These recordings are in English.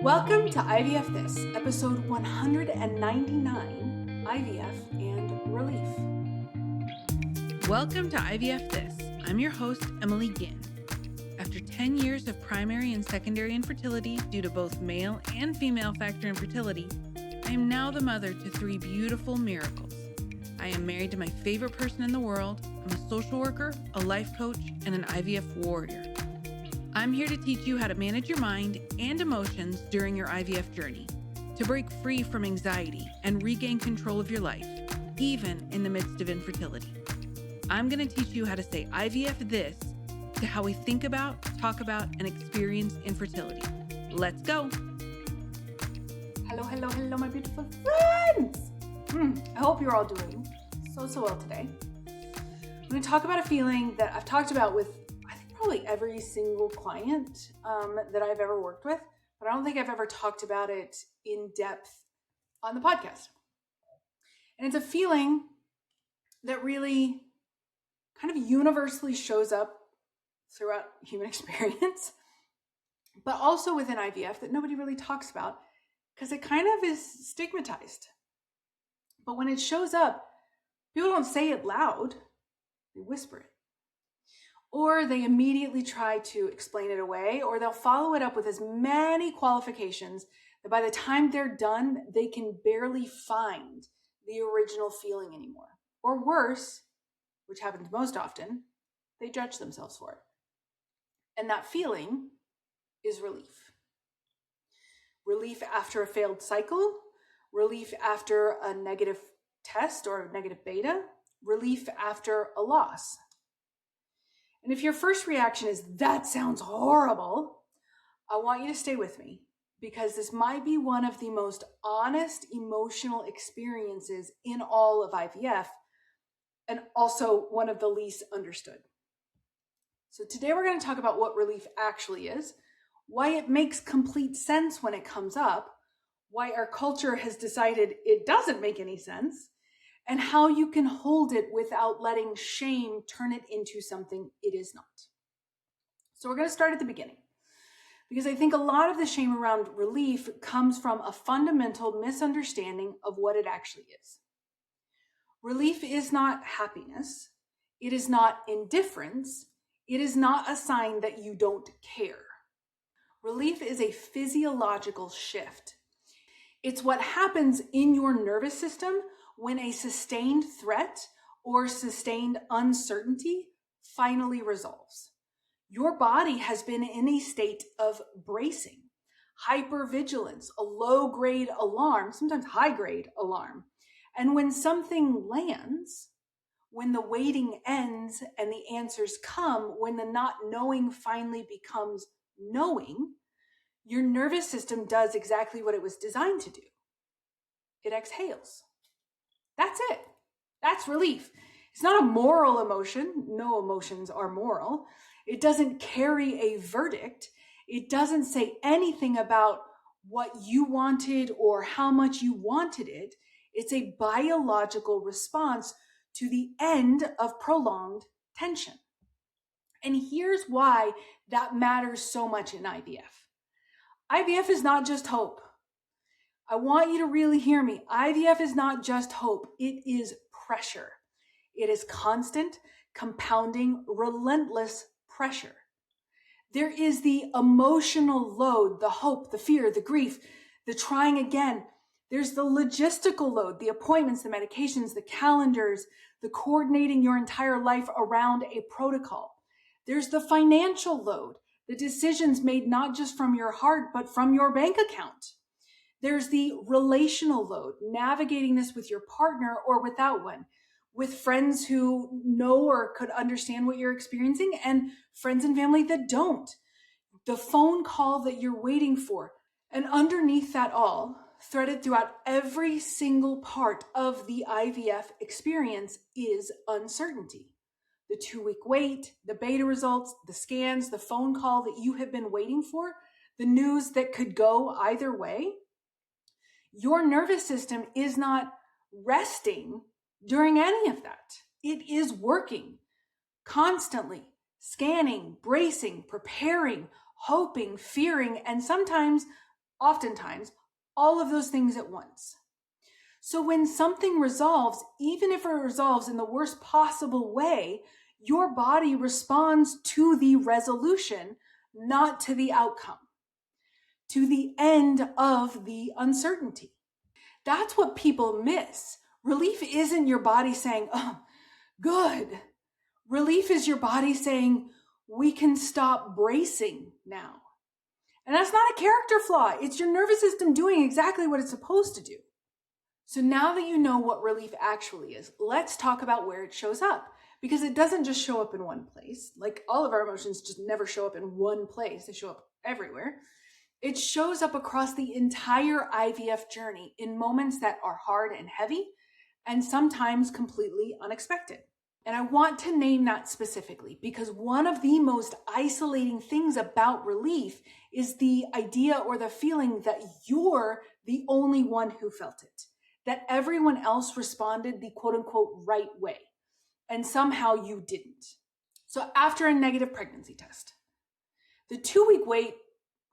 Welcome to IVF This, episode 199, IVF and Relief. Welcome to IVF This. I'm your host, Emily Ginn. After 10 years of primary and secondary infertility due to both male and female factor infertility, I am now the mother to 3 beautiful miracles. I am married to my favorite person in the world. I'm a social worker, a life coach, and an IVF warrior. I'm here to teach you how to manage your mind and emotions during your IVF journey, to break free from anxiety and regain control of your life, even in the midst of infertility. I'm going to teach you how to say IVF this to how we think about, talk about, and experience infertility. Let's go. Hello, my beautiful friends. I hope you're all doing so well today. I'm going to talk about a feeling that I've talked about with probably every single client that I've ever worked with, but I don't think I've ever talked about it in depth on the podcast. And it's a feeling that really kind of universally shows up throughout human experience, but also within IVF that nobody really talks about because it kind of is stigmatized. But when it shows up, people don't say it loud, they whisper it. Or they immediately try to explain it away, or they'll follow it up with as many qualifications that by the time they're done, they can barely find the original feeling anymore. Or worse, which happens most often, they judge themselves for it. And that feeling is relief. Relief after a failed cycle, relief after a negative test or a negative beta, relief after a loss. And if your first reaction is, that sounds horrible, I want you to stay with me because this might be one of the most honest emotional experiences in all of IVF and also one of the least understood. So today we're going to talk about what relief actually is, why it makes complete sense when it comes up, why our culture has decided it doesn't make any sense, and how you can hold it without letting shame turn it into something it is not. So we're going to start at the beginning because I think a lot of the shame around relief comes from a fundamental misunderstanding of what it actually is. Relief is not happiness. It is not indifference. It is not a sign that you don't care. Relief is a physiological shift. It's what happens in your nervous system when a sustained threat or sustained uncertainty finally resolves. Your body has been in a state of bracing, hypervigilance, a low-grade alarm, sometimes high-grade alarm. And when something lands, when the waiting ends and the answers come, when the not knowing finally becomes knowing, your nervous system does exactly what it was designed to do. It exhales. That's it. That's relief. It's not a moral emotion. No emotions are moral. It doesn't carry a verdict. It doesn't say anything about what you wanted or how much you wanted it. It's a biological response to the end of prolonged tension. And here's why that matters so much in IVF. IVF is not just hope. I want you to really hear me. IVF is not just hope. It is pressure. It is constant, compounding, relentless pressure. There is the emotional load, the hope, the fear, the grief, the trying again. There's the logistical load, the appointments, the medications, the calendars, the coordinating your entire life around a protocol. There's the financial load, the decisions made not just from your heart, but from your bank account. There's the relational load, navigating this with your partner or without one, with friends who know or could understand what you're experiencing and friends and family that don't. The phone call that you're waiting for. And underneath that all, threaded throughout every single part of the IVF experience is uncertainty. The 2-week wait, the beta results, the scans, the phone call that you have been waiting for, the news that could go either way. Your nervous system is not resting during any of that. It is working constantly, scanning, bracing, preparing, hoping, fearing, and sometimes oftentimes, all of those things at once. So when something resolves, even if it resolves in the worst possible way, your body responds to the resolution, not to the outcome, to the end of the uncertainty. That's what people miss. Relief isn't your body saying, oh, good. Relief is your body saying, we can stop bracing now. And that's not a character flaw. It's your nervous system doing exactly what it's supposed to do. So now that you know what relief actually is, let's talk about where it shows up. Because it doesn't just show up in one place. Like all of our emotions just never show up in one place. They show up everywhere. It shows up across the entire IVF journey in moments that are hard and heavy and sometimes completely unexpected. And I want to name that specifically because one of the most isolating things about relief is the idea or the feeling that you're the only one who felt it, that everyone else responded the quote unquote right way, and somehow you didn't. So after a negative pregnancy test, the 2-week wait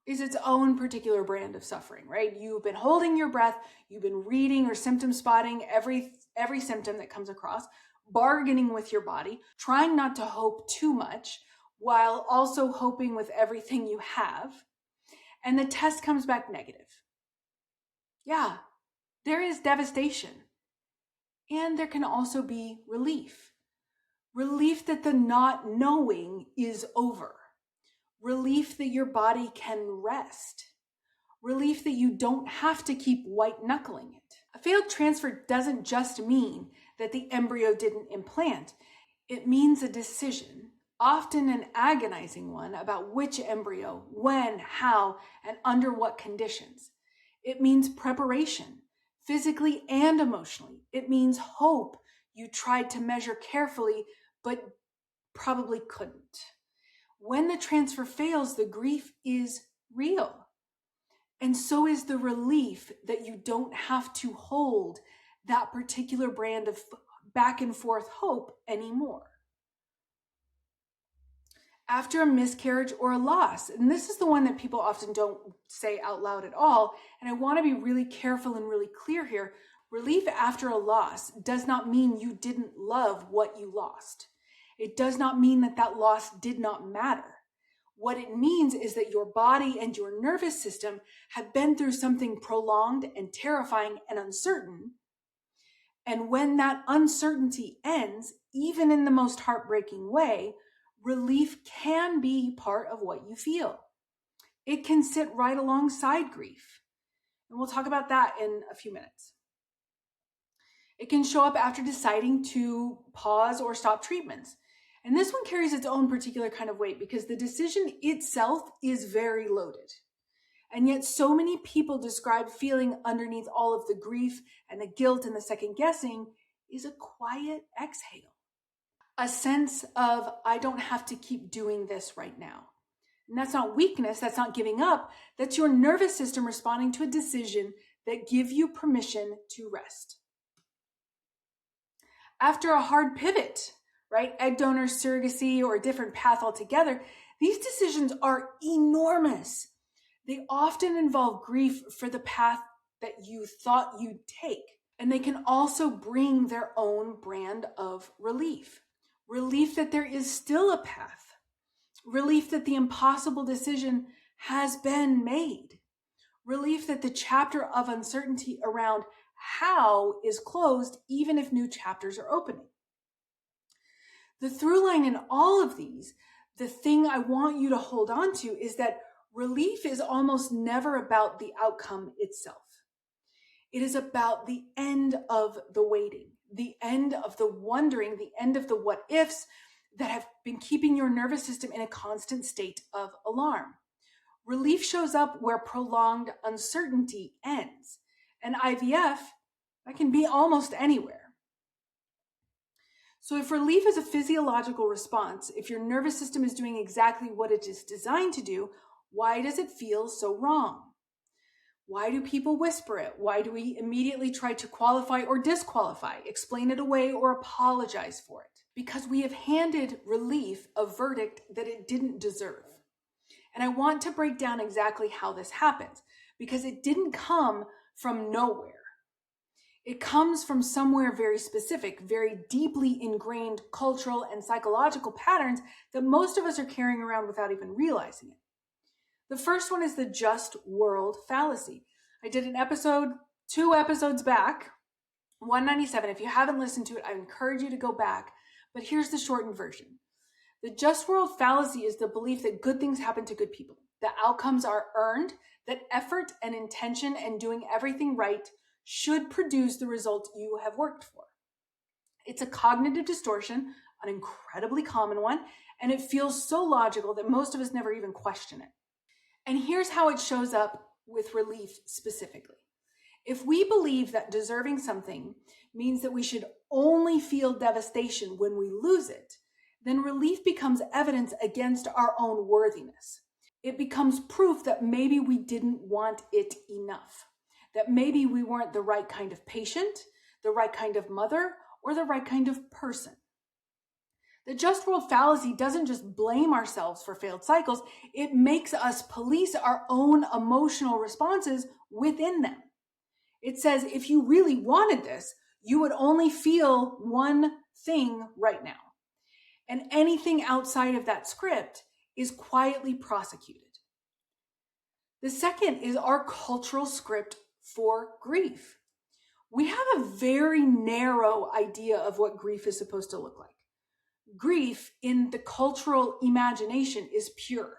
is its own particular brand of suffering, right? You've been holding your breath, you've been reading or symptom spotting every symptom that comes across, bargaining with your body, trying not to hope too much, while also hoping with everything you have, and the test comes back negative. Yeah, there is devastation. And there can also be relief. Relief that the not knowing is over. Relief that your body can rest. Relief that you don't have to keep white knuckling it. A failed transfer doesn't just mean that the embryo didn't implant. It means a decision, often an agonizing one, about which embryo, when, how, and under what conditions. It means preparation, physically and emotionally. It means hope you tried to measure carefully, but probably couldn't. When the transfer fails, the grief is real. And so is the relief that you don't have to hold that particular brand of back and forth hope anymore. After a miscarriage or a loss, and this is the one that people often don't say out loud at all, and I want to be really careful and really clear here, relief after a loss does not mean you didn't love what you lost. It does not mean that that loss did not matter. What it means is that your body and your nervous system have been through something prolonged and terrifying and uncertain. And when that uncertainty ends, even in the most heartbreaking way, relief can be part of what you feel. It can sit right alongside grief. And we'll talk about that in a few minutes. It can show up after deciding to pause or stop treatments. And this one carries its own particular kind of weight because the decision itself is very loaded. And yet so many people describe feeling underneath all of the grief and the guilt and the second guessing is a quiet exhale. A sense of, I don't have to keep doing this right now. And that's not weakness, that's not giving up. That's your nervous system responding to a decision that gives you permission to rest. After a hard pivot, right? Egg donor, surrogacy, or a different path altogether, these decisions are enormous. They often involve grief for the path that you thought you'd take. And they can also bring their own brand of relief. Relief that there is still a path. Relief that the impossible decision has been made. Relief that the chapter of uncertainty around how is closed, even if new chapters are opening. The through line in all of these, the thing I want you to hold on to is that relief is almost never about the outcome itself. It is about the end of the waiting, the end of the wondering, the end of the what ifs that have been keeping your nervous system in a constant state of alarm. Relief shows up where prolonged uncertainty ends. And IVF, that can be almost anywhere. So if relief is a physiological response, if your nervous system is doing exactly what it is designed to do, why does it feel so wrong? Why do people whisper it? Why do we immediately try to qualify or disqualify, explain it away, or apologize for it? Because we have handed relief a verdict that it didn't deserve. And I want to break down exactly how this happens, because it didn't come from nowhere. It comes from somewhere very specific, very deeply ingrained cultural and psychological patterns that most of us are carrying around without even realizing it. The first one is the just world fallacy. I did an episode 2 episodes back, 197. If you haven't listened to it, I encourage you to go back. But here's the shortened version. The just world fallacy is the belief that good things happen to good people, that outcomes are earned, that effort and intention and doing everything right should produce the result you have worked for. It's a cognitive distortion, an incredibly common one, and it feels so logical that most of us never even question it. And here's how it shows up with relief specifically. If we believe that deserving something means that we should only feel devastation when we lose it, then relief becomes evidence against our own worthiness. It becomes proof that maybe we didn't want it enough, that maybe we weren't the right kind of patient, the right kind of mother, or the right kind of person. The just world fallacy doesn't just blame ourselves for failed cycles, it makes us police our own emotional responses within them. It says if you really wanted this, you would only feel one thing right now. And anything outside of that script is quietly prosecuted. The second is our cultural script for grief. We have a very narrow idea of what grief is supposed to look like. Grief in the cultural imagination is pure.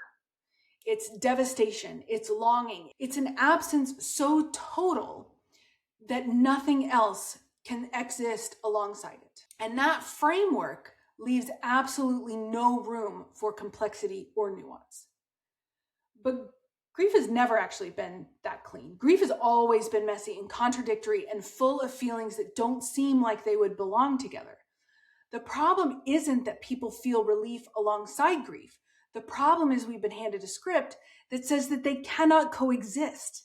It's devastation, it's longing, it's an absence so total that nothing else can exist alongside it. And that framework leaves absolutely no room for complexity or nuance. But grief has never actually been that clean. Grief has always been messy and contradictory and full of feelings that don't seem like they would belong together. The problem isn't that people feel relief alongside grief. The problem is we've been handed a script that says that they cannot coexist.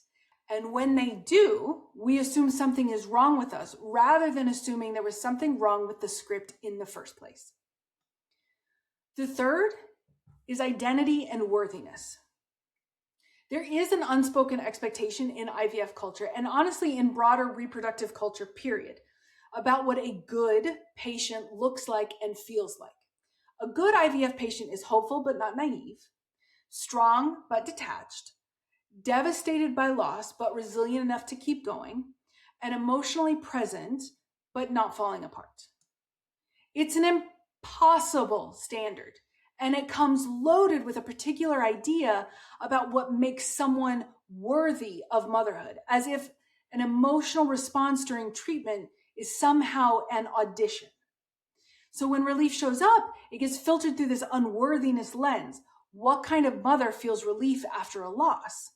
And when they do, we assume something is wrong with us rather than assuming there was something wrong with the script in the first place. The third is identity and worthiness. There is an unspoken expectation in IVF culture, and honestly in broader reproductive culture, period, about what a good patient looks like and feels like. A good IVF patient is hopeful but not naive, strong but detached, devastated by loss but resilient enough to keep going, and emotionally present but not falling apart. It's an impossible standard, and it comes loaded with a particular idea about what makes someone worthy of motherhood, as if an emotional response during treatment is somehow an audition. So when relief shows up, it gets filtered through this unworthiness lens. What kind of mother feels relief after a loss?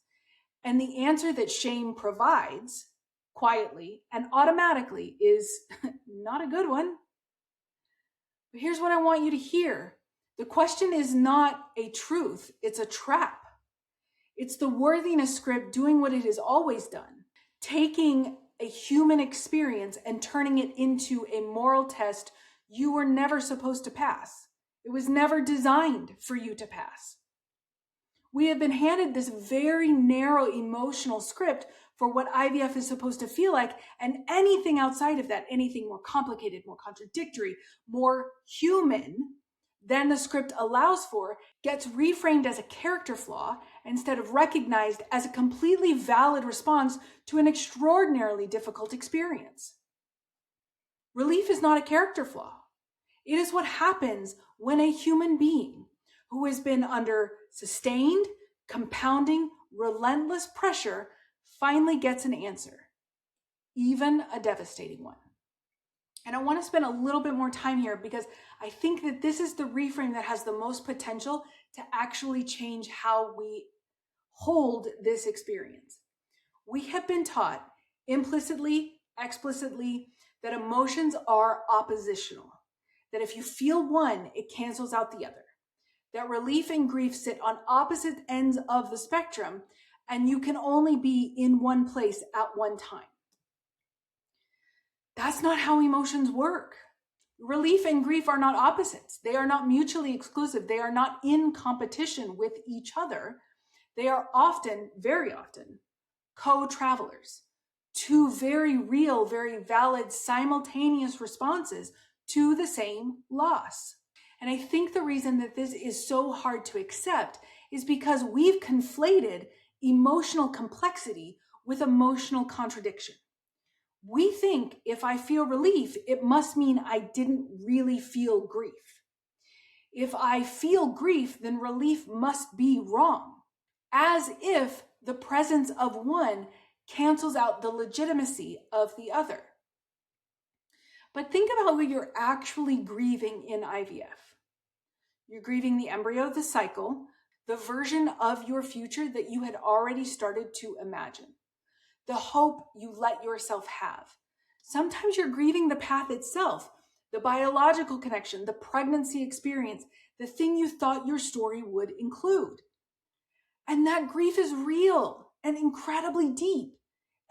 And the answer that shame provides, quietly and automatically, is not a good one. But here's what I want you to hear. The question is not a truth, it's a trap. It's the worthiness script doing what it has always done, taking a human experience and turning it into a moral test you were never supposed to pass. It was never designed for you to pass. We have been handed this very narrow emotional script for what IVF is supposed to feel like, and anything outside of that, anything more complicated, more contradictory, more human than the script allows for, gets reframed as a character flaw instead of recognized as a completely valid response to an extraordinarily difficult experience. Relief is not a character flaw. It is what happens when a human being who has been under sustained, compounding, relentless pressure finally gets an answer, even a devastating one. And I want to spend a little bit more time here because I think that this is the reframe that has the most potential to actually change how we hold this experience. We have been taught implicitly, explicitly, that emotions are oppositional, that if you feel one, it cancels out the other, that relief and grief sit on opposite ends of the spectrum, and you can only be in one place at one time. That's not how emotions work. Relief and grief are not opposites. They are not mutually exclusive. They are not in competition with each other. They are often, very often, co-travelers, two very real, very valid, simultaneous responses to the same loss. And I think the reason that this is so hard to accept is because we've conflated emotional complexity with emotional contradiction. We think if I feel relief, it must mean I didn't really feel grief. If I feel grief, then relief must be wrong, as if the presence of one cancels out the legitimacy of the other. But think about what you're actually grieving in IVF. You're grieving the embryo, the cycle, the version of your future that you had already started to imagine, the hope you let yourself have. Sometimes you're grieving the path itself, the biological connection, the pregnancy experience, the thing you thought your story would include. And that grief is real and incredibly deep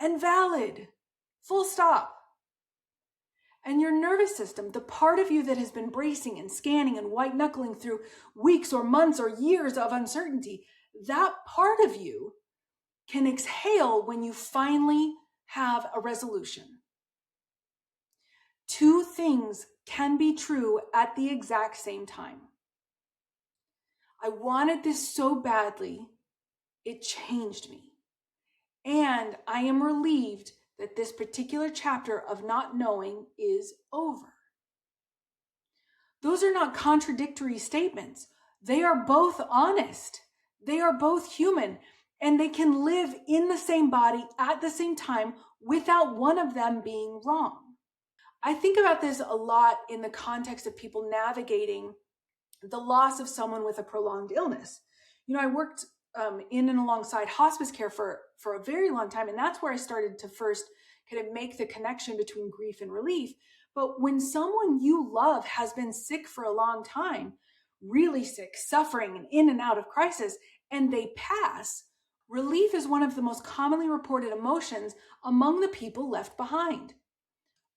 and valid. Full stop. And your nervous system, the part of you that has been bracing and scanning and white knuckling through weeks or months or years of uncertainty, that part of you can exhale when you finally have a resolution. Two things can be true at the exact same time. I wanted this so badly, it changed me. And I am relieved that this particular chapter of not knowing is over. Those are not contradictory statements. They are both honest. They are both human, and they can live in the same body at the same time without one of them being wrong. I think about this a lot in the context of people navigating the loss of someone with a prolonged illness. I worked in and alongside hospice care for a very long time, and that's where I started to first kind of make the connection between grief and relief. But when someone you love has been sick for a long time, really sick, suffering, and in and out of crisis, and they pass, relief is one of the most commonly reported emotions among the people left behind.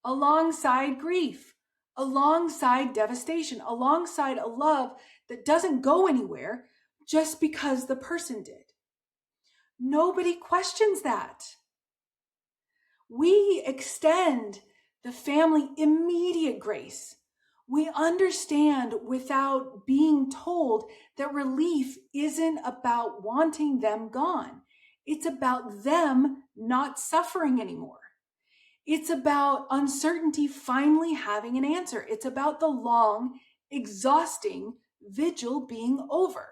Alongside grief, alongside devastation, alongside a love that doesn't go anywhere just because the person did. Nobody questions that. We extend the family immediate grace. We understand without being told that relief isn't about wanting them gone. It's about them not suffering anymore. It's about uncertainty finally having an answer. It's about the long, exhausting vigil being over.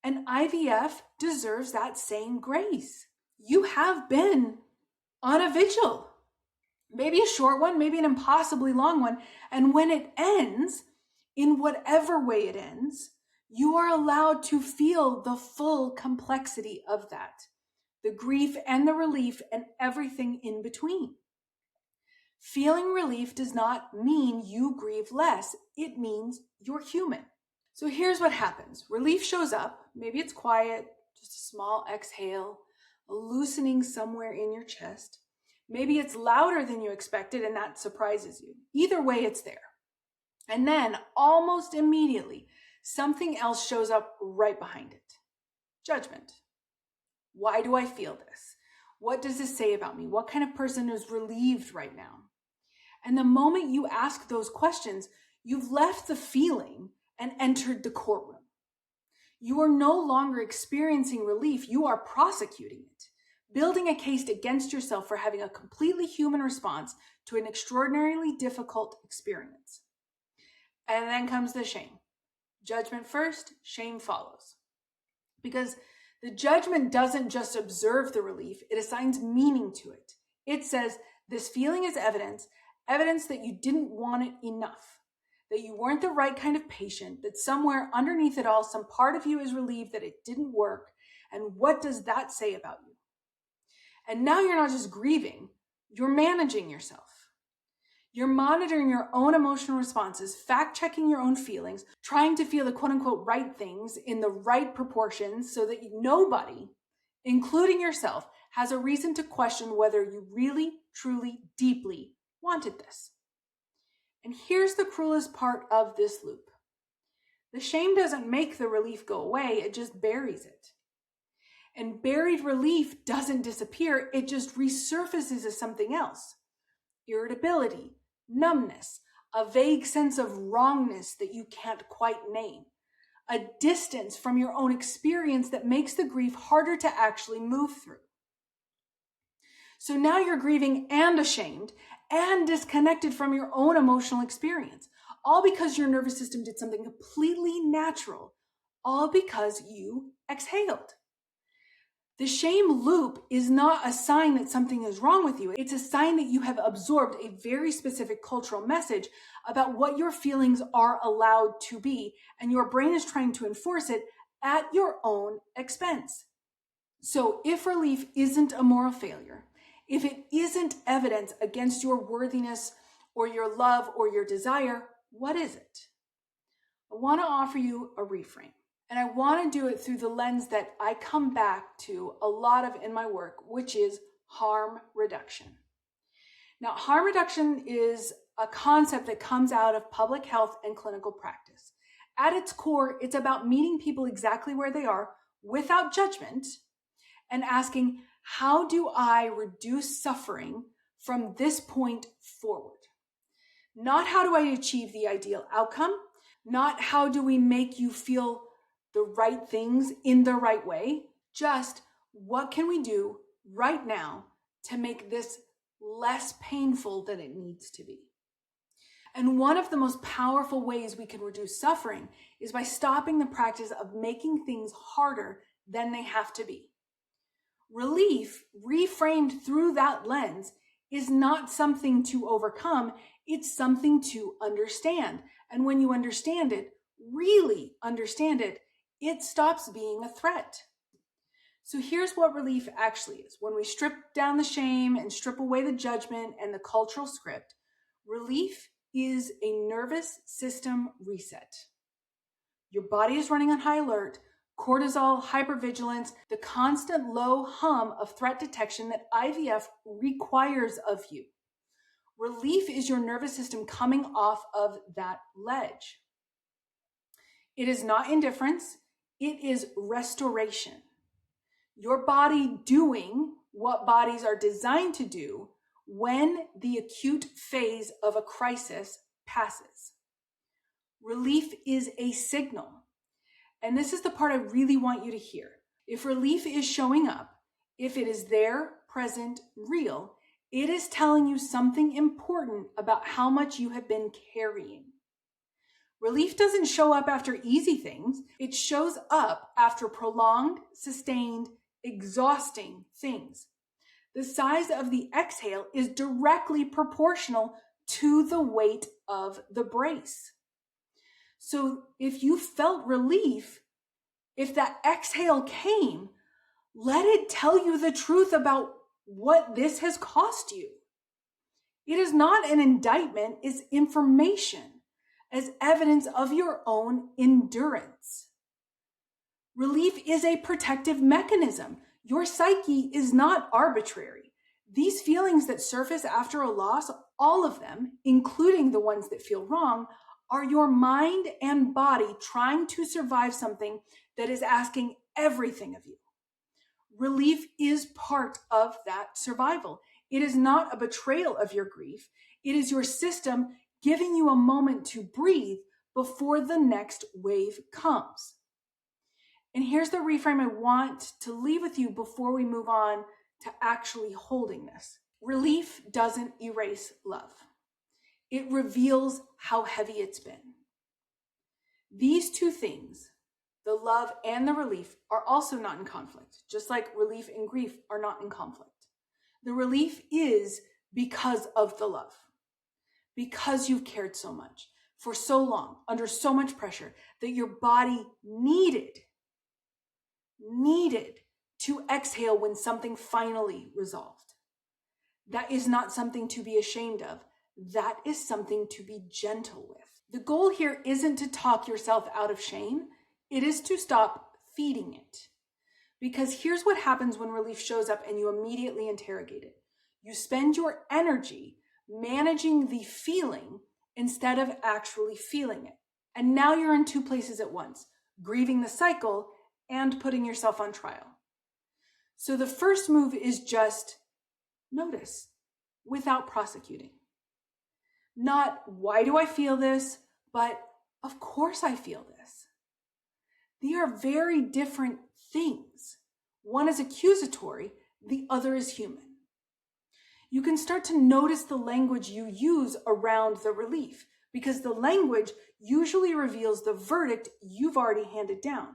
And IVF deserves that same grace. You have been on a vigil, maybe a short one, maybe an impossibly long one. And when it ends, in whatever way it ends, you are allowed to feel the full complexity of that. The grief and the relief and everything in between. Feeling relief does not mean you grieve less. It means you're human. So here's what happens. Relief shows up. Maybe it's quiet, just a small exhale, a loosening somewhere in your chest. Maybe it's louder than you expected and that surprises you. Either way, it's there. And then almost immediately, something else shows up right behind it. Judgment. Why do I feel this? What does this say about me? What kind of person is relieved right now? And the moment you ask those questions, you've left the feeling and entered the courtroom. You are no longer experiencing relief. You are prosecuting it, building a case against yourself for having a completely human response to an extraordinarily difficult experience. And then comes the shame. Judgment first, shame follows. Because the judgment doesn't just observe the relief, it assigns meaning to it. It says, this feeling is evidence that you didn't want it enough, that you weren't the right kind of patient, that somewhere underneath it all, some part of you is relieved that it didn't work. And what does that say about you? And now you're not just grieving, you're managing yourself. You're monitoring your own emotional responses, fact-checking your own feelings, trying to feel the quote-unquote right things in the right proportions so that nobody, including yourself, has a reason to question whether you really, truly, deeply wanted this. And here's the cruelest part of this loop. The shame doesn't make the relief go away, it just buries it. And buried relief doesn't disappear, it just resurfaces as something else. Irritability, numbness, a vague sense of wrongness that you can't quite name, a distance from your own experience that makes the grief harder to actually move through. So now you're grieving and ashamed and disconnected from your own emotional experience, all because your nervous system did something completely natural, all because you exhaled. The shame loop is not a sign that something is wrong with you. It's a sign that you have absorbed a very specific cultural message about what your feelings are allowed to be, and your brain is trying to enforce it at your own expense. So if relief isn't a moral failure, if it isn't evidence against your worthiness or your love or your desire, what is it? I want to offer you a reframe. And I want to do it through the lens that I come back to a lot of in my work, which is harm reduction. Now, harm reduction is a concept that comes out of public health and clinical practice. At its core, it's about meeting people exactly where they are without judgment and asking, how do I reduce suffering from this point forward? Not how do I achieve the ideal outcome, not how do we make you feel the right things in the right way, just what can we do right now to make this less painful than it needs to be. And one of the most powerful ways we can reduce suffering is by stopping the practice of making things harder than they have to be. Relief, reframed through that lens, is not something to overcome, it's something to understand. And when you understand it, really understand it, it stops being a threat. So here's what relief actually is. When we strip down the shame and strip away the judgment and the cultural script, relief is a nervous system reset. Your body is running on high alert, cortisol, hypervigilance, the constant low hum of threat detection that IVF requires of you. Relief is your nervous system coming off of that ledge. It is not indifference. It is restoration. Your body doing what bodies are designed to do when the acute phase of a crisis passes. Relief is a signal. And this is the part I really want you to hear. If relief is showing up, if it is there, present, real, it is telling you something important about how much you have been carrying. Relief doesn't show up after easy things. It shows up after prolonged, sustained, exhausting things. The size of the exhale is directly proportional to the weight of the brace. So if you felt relief, if that exhale came, let it tell you the truth about what this has cost you. It is not an indictment, it's information as evidence of your own endurance. Relief is a protective mechanism. Your psyche is not arbitrary. These feelings that surface after a loss, all of them, including the ones that feel wrong, are your mind and body trying to survive something that is asking everything of you. Relief is part of that survival. It is not a betrayal of your grief. It is your system giving you a moment to breathe before the next wave comes. And here's the reframe I want to leave with you before we move on to actually holding this. Relief doesn't erase love. It reveals how heavy it's been. These two things, the love and the relief, are also not in conflict, just like relief and grief are not in conflict. The relief is because of the love, because you've cared so much for so long, under so much pressure, that your body needed to exhale when something finally resolved. That is not something to be ashamed of. That is something to be gentle with. The goal here isn't to talk yourself out of shame. It is to stop feeding it. Because here's what happens when relief shows up and you immediately interrogate it. You spend your energy managing the feeling instead of actually feeling it. And now you're in two places at once, grieving the cycle and putting yourself on trial. So the first move is just notice without prosecuting. Not, why do I feel this? But of course I feel this. They are very different things. One is accusatory, the other is human. You can start to notice the language you use around the relief, because the language usually reveals the verdict you've already handed down.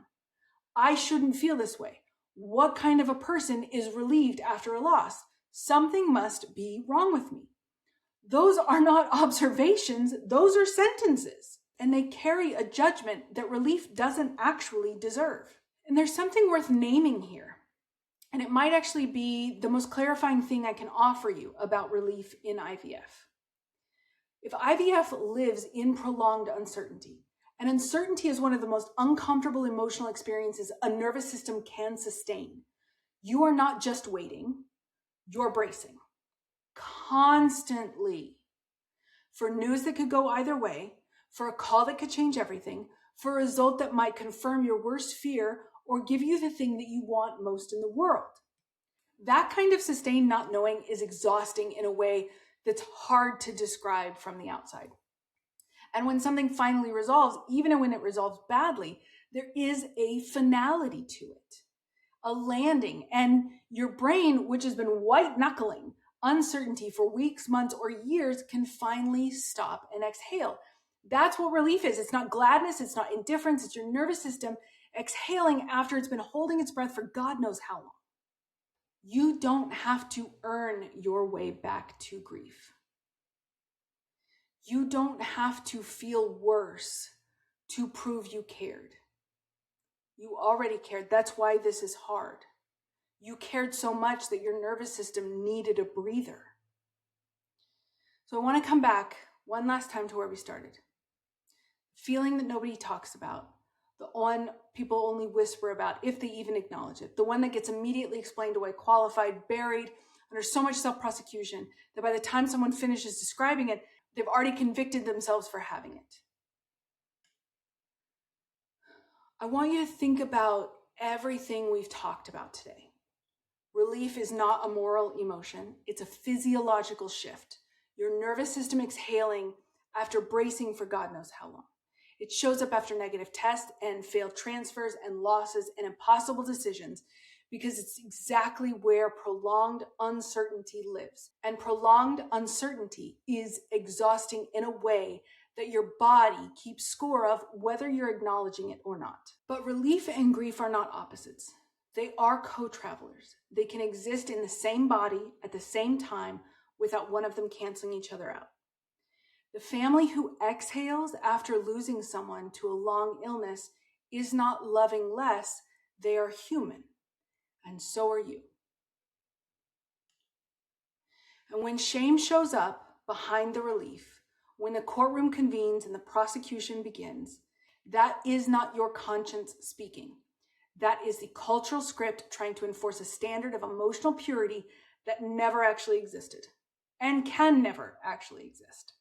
I shouldn't feel this way. What kind of a person is relieved after a loss? Something must be wrong with me. Those are not observations, those are sentences, and they carry a judgment that relief doesn't actually deserve. And there's something worth naming here, and it might actually be the most clarifying thing I can offer you about relief in IVF. If IVF lives in prolonged uncertainty, and uncertainty is one of the most uncomfortable emotional experiences a nervous system can sustain, you are not just waiting, you're bracing constantly for news that could go either way, for a call that could change everything, for a result that might confirm your worst fear or give you the thing that you want most in the world. That kind of sustained not knowing is exhausting in a way that's hard to describe from the outside. And when something finally resolves, even when it resolves badly, there is a finality to it, a landing, and your brain, which has been white knuckling uncertainty for weeks, months, or years, can finally stop and exhale. That's what relief is. It's not gladness, it's not indifference, it's your nervous system exhaling after it's been holding its breath for God knows how long. You don't have to earn your way back to grief. You don't have to feel worse to prove you cared. You already cared. That's why this is hard. You cared so much that your nervous system needed a breather. So I want to come back one last time to where we started. Feeling that nobody talks about, the one people only whisper about if they even acknowledge it, the one that gets immediately explained away, qualified, buried under so much self-prosecution that by the time someone finishes describing it, they've already convicted themselves for having it. I want you to think about everything we've talked about today. Relief is not a moral emotion. It's a physiological shift. Your nervous system exhaling after bracing for God knows how long. It shows up after negative tests and failed transfers and losses and impossible decisions because it's exactly where prolonged uncertainty lives. And prolonged uncertainty is exhausting in a way that your body keeps score of whether you're acknowledging it or not. But relief and grief are not opposites. They are co-travelers. They can exist in the same body at the same time without one of them canceling each other out. The family who exhales after losing someone to a long illness is not loving less. They are human, and so are you. And when shame shows up behind the relief, when the courtroom convenes and the prosecution begins, that is not your conscience speaking. That is the cultural script trying to enforce a standard of emotional purity that never actually existed and can never actually exist.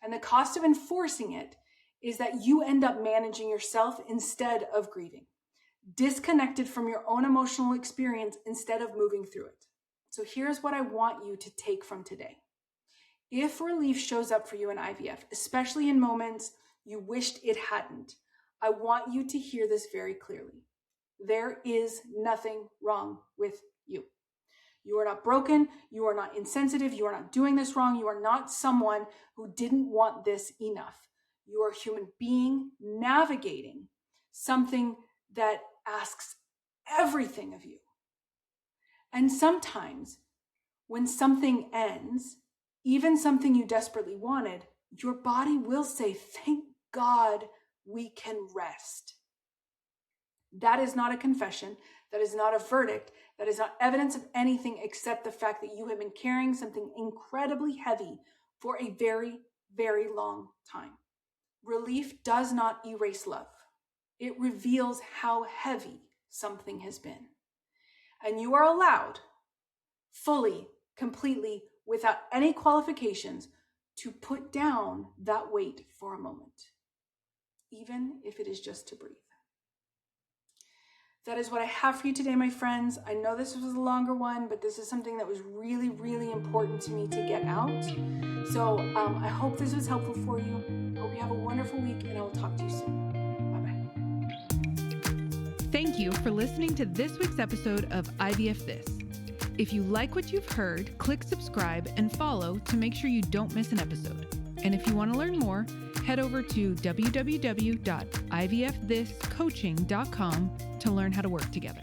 And the cost of enforcing it is that you end up managing yourself instead of grieving, disconnected from your own emotional experience instead of moving through it. So here's what I want you to take from today. If relief shows up for you in IVF, especially in moments you wished it hadn't, I want you to hear this very clearly. There is nothing wrong with you. You are not broken. You are not insensitive. You are not doing this wrong. You are not someone who didn't want this enough. You are a human being navigating something that asks everything of you. And sometimes when something ends, even something you desperately wanted, your body will say, thank God we can rest. That is not a confession. That is not a verdict. That is not evidence of anything except the fact that you have been carrying something incredibly heavy for a very, very long time. Relief does not erase love. It reveals how heavy something has been. And you are allowed, fully, completely, without any qualifications, to put down that weight for a moment, even if it is just to breathe. That is what I have for you today, my friends. I know this was a longer one, but this is something that was really, really important to me to get out. So I hope this was helpful for you. I hope you have a wonderful week, and I will talk to you soon. Bye-bye. Thank you for listening to this week's episode of IVF This. If you like what you've heard, click subscribe and follow to make sure you don't miss an episode. And if you want to learn more, head over to www.ivfthiscoaching.com to learn how to work together.